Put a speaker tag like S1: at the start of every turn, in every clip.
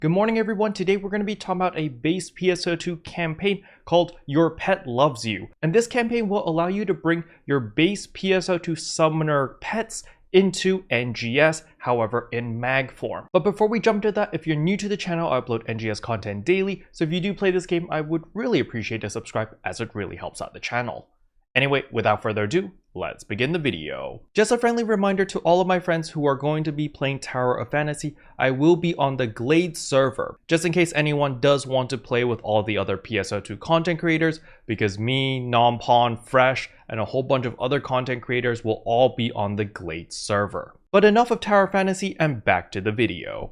S1: Good morning everyone, today we're going to be talking about a base PSO2 campaign called Your Pet Loves You. And this campaign will allow you to bring your base PSO2 summoner pets into NGS, however in mag form. But before we jump to that, if you're new to the channel, I upload NGS content daily, so if you do play this game, I would really appreciate a subscribe as it really helps out the channel. Anyway, without further ado, let's begin the video. Just a friendly reminder to all of my friends who are going to be playing Tower of Fantasy, I will be on the Glade server, just in case anyone does want to play with all the other PSO2 content creators, because me, Nompon, Fresh, and a whole bunch of other content creators will all be on the Glade server. But enough of Tower of Fantasy and back to the video.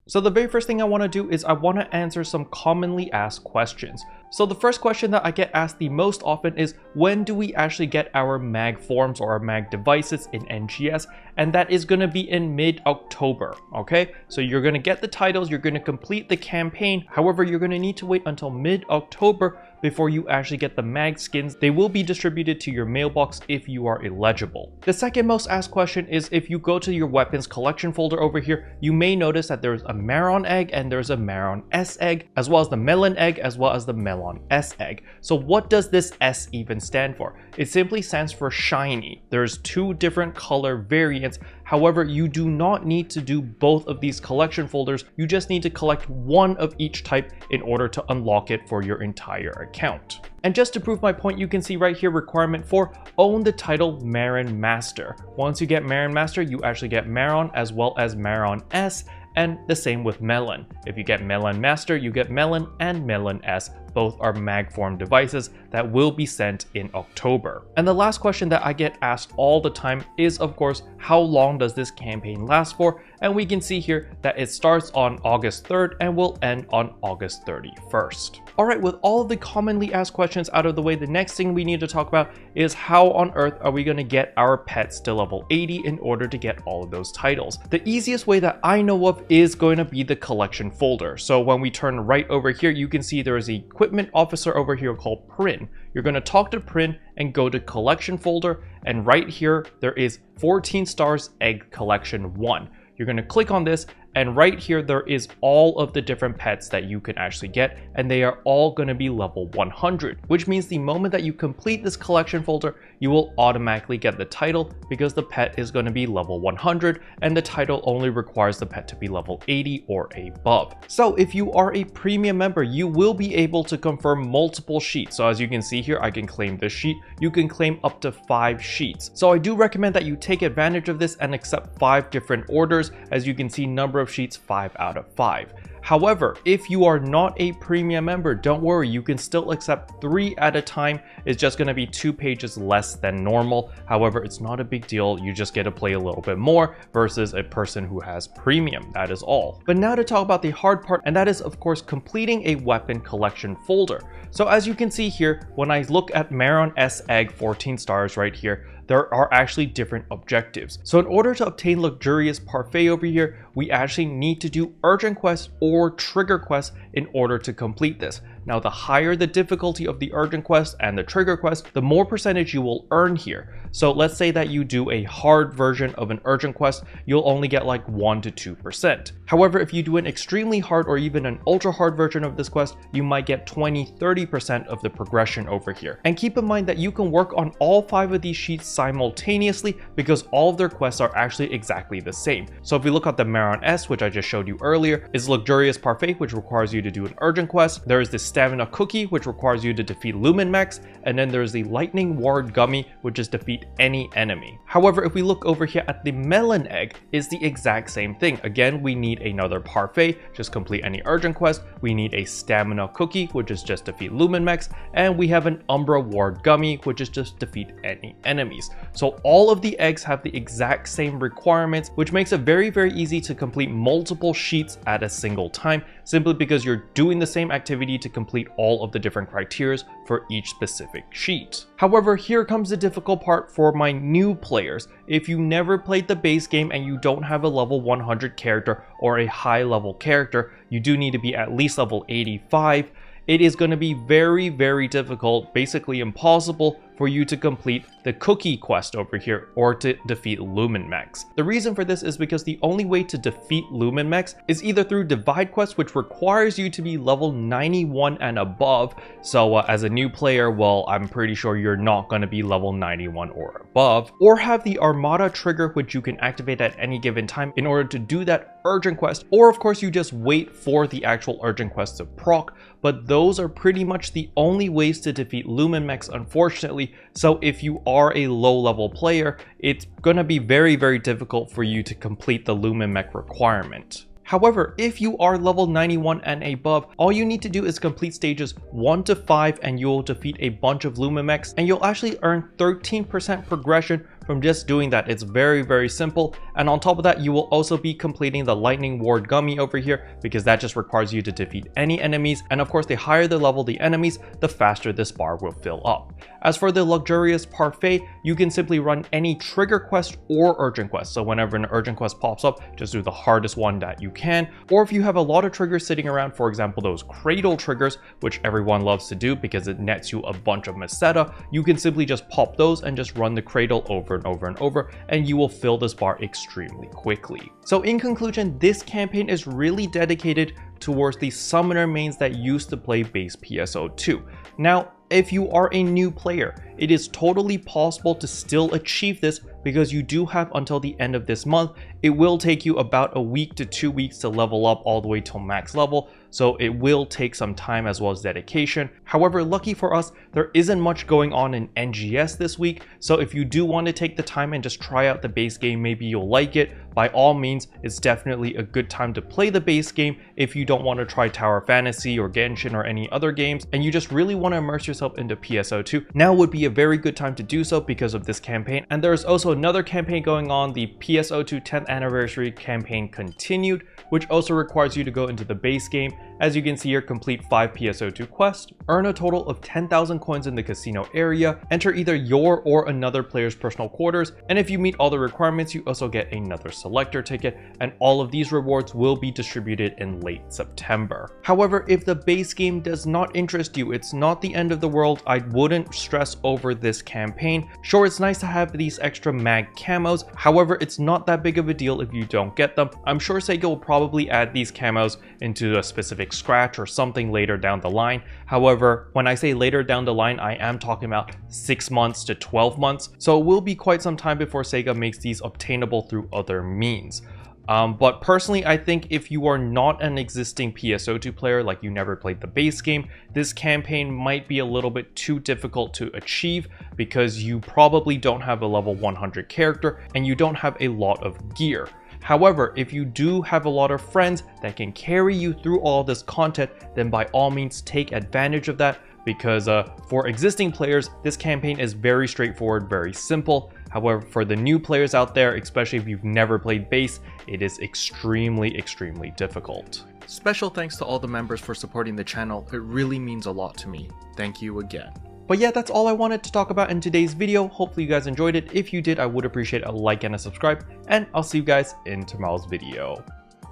S1: So the very first thing I want to do is I want to answer some commonly asked questions. So the first question that I get asked the most often is, when do we actually get our mag forms or our mag devices in NGS? And that is going to be in mid-October, okay? So you're going to get the titles, you're going to complete the campaign. However, you're going to need to wait until mid-October before you actually get the mag skins. They will be distributed to your mailbox if you are eligible. The second most asked question is, if you go to your weapons collection folder over here, you may notice that there's a Maron egg and there's a Maron S egg, as well as the Melon egg, as well as the Melon S egg. So what does this S even stand for? It simply stands for shiny. There's two different color variants. However, you do not need to do both of these collection folders. You just need to collect one of each type in order to unlock it for your entire account. And just to prove my point, you can see right here, requirement 4, own the title Maron Master. Once you get Maron Master, you actually get Maron as well as Maron S, and the same with Melon. If you get Melon Master, you get Melon and Melon S. Both are mag form devices that will be sent in October. And the last question that I get asked all the time is, of course, how long does this campaign last for? And we can see here that it starts on August 3rd and will end on August 31st. Alright, with all of the commonly asked questions out of the way, the next thing we need to talk about is how on earth are we going to get our pets to level 80 in order to get all of those titles. The easiest way that I know of is going to be the collection folder. So when we turn right over here, you can see there is a equipment officer over here called Prin. You're going to talk to Prin and go to collection folder, and right here there is 14 stars egg collection 1. You're going to click on this, and right here there is all of the different pets that you can actually get, and they are all going to be level 100, which means the moment that you complete this collection folder, you will automatically get the title because the pet is going to be level 100, and the title only requires the pet to be level 80 or above. So if you are a premium member, you will be able to confirm multiple sheets. So as you can see here, I can claim this sheet. You can claim up to 5 sheets. So I do recommend that you take advantage of this and accept 5 different orders. As you can see, number of sheets 5 out of 5. However, if you are not a premium member, don't worry, you can still accept 3 at a time. It's just going to be 2 pages less than normal. However, it's not a big deal. You just get to play a little bit more versus a person who has premium. That is all. But now to talk about the hard part, and that is of course completing a weapon collection folder. So as you can see here, when I look at Maron S egg 14 stars right here, there are actually different objectives. So in order to obtain luxurious parfait over here, we actually need to do urgent quests or trigger quests in order to complete this. Now, the higher the difficulty of the urgent quest and the trigger quest, the more percentage you will earn here. So let's say that you do a hard version of an urgent quest, you'll only get like 1 to 2%. However, if you do an extremely hard or even an ultra hard version of this quest, you might get 20-30% of the progression over here. And keep in mind that you can work on all 5 of these sheets simultaneously because all of their quests are actually exactly the same. So if we look at the Maron S, which I just showed you earlier, is Luxurious Parfait, which requires you to do an urgent quest. There is this Stamina Cookie, which requires you to defeat Luminmechs, and then there's the Lightning Ward Gummy, which is defeat any enemy. However, if we look over here at the Melon Egg, is the exact same thing. Again, we need another Parfait, just complete any urgent quest. We need a Stamina Cookie, which is just defeat Luminmechs, and we have an Umbra Ward Gummy, which is just defeat any enemies. So all of the eggs have the exact same requirements, which makes it very, very easy to complete multiple sheets at a single time, simply because you're doing the same activity to complete all of the different criteria for each specific sheet. However, here comes the difficult part for my new players. If you never played the base game and you don't have a level 100 character or a high level character, you do need to be at least level 85. It is going to be very, very difficult, basically impossible, for you to complete the cookie quest over here or to defeat Luminmechs. The reason for this is because the only way to defeat Luminmechs is either through divide quest, which requires you to be level 91 and above. So as a new player, well, I'm pretty sure you're not going to be level 91 or above, or have the Armada trigger, which you can activate at any given time in order to do that urgent quest, or of course you just wait for the actual urgent quest to proc. But those are pretty much the only ways to defeat Luminmechs, unfortunately. So if you are a low level player, it's gonna be very, very difficult for you to complete the Luminmech requirement. However, if you are level 91 and above, all you need to do is complete stages 1 to 5 and you'll defeat a bunch of Luminmechs, and you'll actually earn 13% progression from just doing that. It's very, very simple. And on top of that, you will also be completing the Lightning Ward Gummy over here, because that just requires you to defeat any enemies. And of course, the higher the level the enemies, the faster this bar will fill up. As for the Luxurious Parfait, you can simply run any trigger quest or urgent quest. So whenever an urgent quest pops up, just do the hardest one that you can. Or if you have a lot of triggers sitting around, for example, those cradle triggers, which everyone loves to do because it nets you a bunch of Meseta, you can simply just pop those and just run the cradle over and over and over, and you will fill this bar extremely quickly. So in conclusion, this campaign is really dedicated towards the summoner mains that used to play base PSO2. Now, if you are a new player, it is totally possible to still achieve this because you do have until the end of this month. It will take you about a week to 2 weeks to level up all the way till max level, so it will take some time as well as dedication. However, lucky for us, there isn't much going on in NGS this week, so if you do want to take the time and just try out the base game, maybe you'll like it, by all means, it's definitely a good time to play the base game. If you don't want to try Tower Fantasy or Genshin or any other games, and you just really want to immerse yourself into PSO2, now would be a very good time to do so because of this campaign. And there is also another campaign going on, the PSO2 10th Anniversary Campaign Continued, which also requires you to go into the base game. As you can see here, complete 5 PSO2 quests, earn a total of 10,000 coins in the casino area, enter either your or another player's personal quarters, and if you meet all the requirements, you also get another selector ticket, and all of these rewards will be distributed in late September. However, if the base game does not interest you, it's not the end of the world. I wouldn't stress over this campaign. Sure, it's nice to have these extra mag camos, however, it's not that big of a deal if you don't get them. I'm sure Sega will probably add these camos into a specific scratch or something later down the line. However, when I say later down the line, I am talking about 6 months to 12 months, so it will be quite some time before Sega makes these obtainable through other means. But personally, I think if you are not an existing PSO2 player, like you never played the base game, this campaign might be a little bit too difficult to achieve because you probably don't have a level 100 character and you don't have a lot of gear. However, if you do have a lot of friends that can carry you through all this content, then by all means take advantage of that, because for existing players, this campaign is very straightforward, very simple. However, for the new players out there, especially if you've never played base, it is extremely, extremely difficult. Special thanks to all the members for supporting the channel. It really means a lot to me. Thank you again. But yeah, that's all I wanted to talk about in today's video. Hopefully you guys enjoyed it. If you did, I would appreciate a like and a subscribe, and I'll see you guys in tomorrow's video.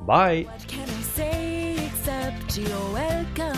S1: Bye!
S2: What can I say except you're welcome?